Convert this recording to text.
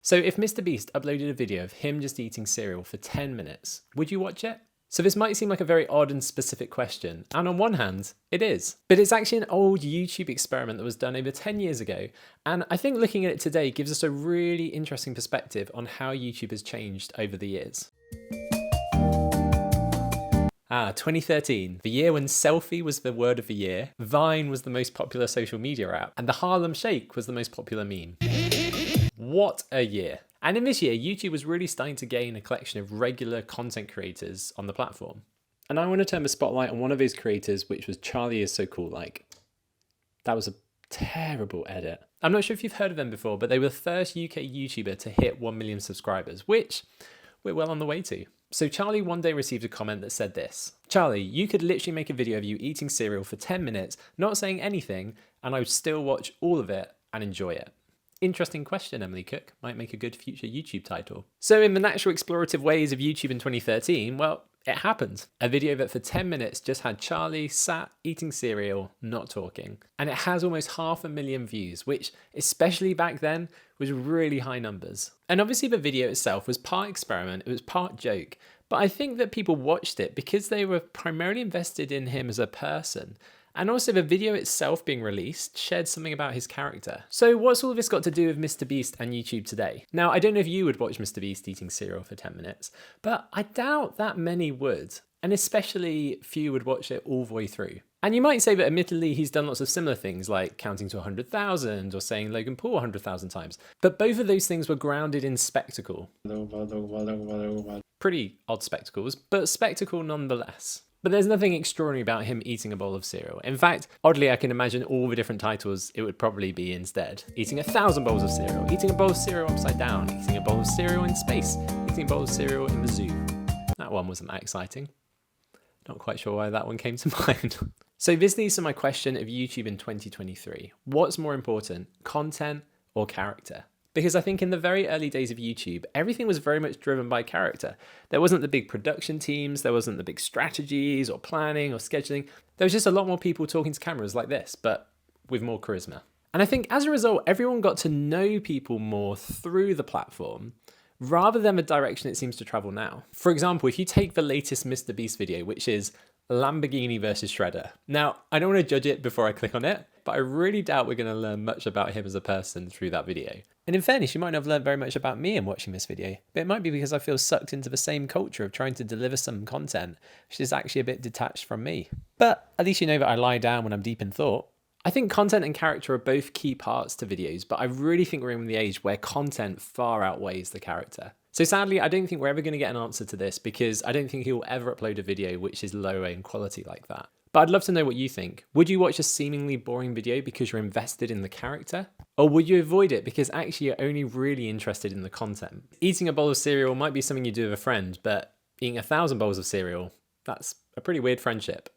So if MrBeast uploaded a video of him just eating cereal for 10 minutes, would you watch it? So this might seem like a very odd and specific question, and on one hand, it is. But it's actually an old YouTube experiment that was done over 10 years ago, and I think looking at it today gives us a really interesting perspective on how YouTube has changed over the years. 2013, the year when selfie was the word of the year, Vine was the most popular social media app, and the Harlem Shake was the most popular meme. What a year. And in this year, YouTube was really starting to gain a collection of regular content creators on the platform. And I want to turn the spotlight on one of those creators, which was Charlieissocoollike. That was a terrible edit. I'm not sure if you've heard of them before, but they were the first UK YouTuber to hit 1 million subscribers, which we're well on the way to. So Charlie one day received a comment that said this: "Charlie, you could literally make a video of you eating cereal for 10 minutes, not saying anything, and I would still watch all of it and enjoy it." Interesting question, Emily Cook. Might make a good future YouTube title. So in the natural explorative ways of YouTube in 2013, well, it happened. A video that for 10 minutes just had Charlie sat eating cereal, not talking. And it has almost 500,000 views, which, especially back then, was really high numbers. And obviously the video itself was part experiment, it was part joke, but I think that people watched it because they were primarily invested in him as a person. And also the video itself being released shared something about his character. So what's all of this got to do with MrBeast and YouTube today? Now, I don't know if you would watch MrBeast eating cereal for 10 minutes, but I doubt that many would. And especially few would watch it all the way through. And you might say that admittedly he's done lots of similar things like counting to 100,000 or saying Logan Paul 100,000 times. But both of those things were grounded in spectacle. Pretty odd spectacles, but spectacle nonetheless. But there's nothing extraordinary about him eating a bowl of cereal. In fact, oddly, I can imagine all the different titles it would probably be instead. Eating 1,000 bowls of cereal, eating a bowl of cereal upside down, eating a bowl of cereal in space, eating a bowl of cereal in the zoo. That one wasn't that exciting. Not quite sure why that one came to mind. So this leads to my question of YouTube in 2023. What's more important, content or character? Because I think in the very early days of YouTube, everything was very much driven by character. There wasn't the big production teams, there wasn't the big strategies or planning or scheduling. There was just a lot more people talking to cameras like this, but with more charisma. And I think as a result, everyone got to know people more through the platform, rather than the direction it seems to travel now. For example, if you take the latest MrBeast video, which is Lamborghini versus Shredder. Now, I don't want to judge it before I click on it, but I really doubt we're going to learn much about him as a person through that video. And in fairness, you might not have learned very much about me in watching this video, but it might be because I feel sucked into the same culture of trying to deliver some content, which is actually a bit detached from me. But at least you know that I lie down when I'm deep in thought. I think content and character are both key parts to videos, but I really think we're in the age where content far outweighs the character. So sadly, I don't think we're ever going to get an answer to this because I don't think he'll ever upload a video which is lower in quality like that. But I'd love to know what you think. Would you watch a seemingly boring video because you're invested in the character? Or would you avoid it because actually you're only really interested in the content? Eating a bowl of cereal might be something you do with a friend, but eating 1,000 bowls of cereal, that's a pretty weird friendship.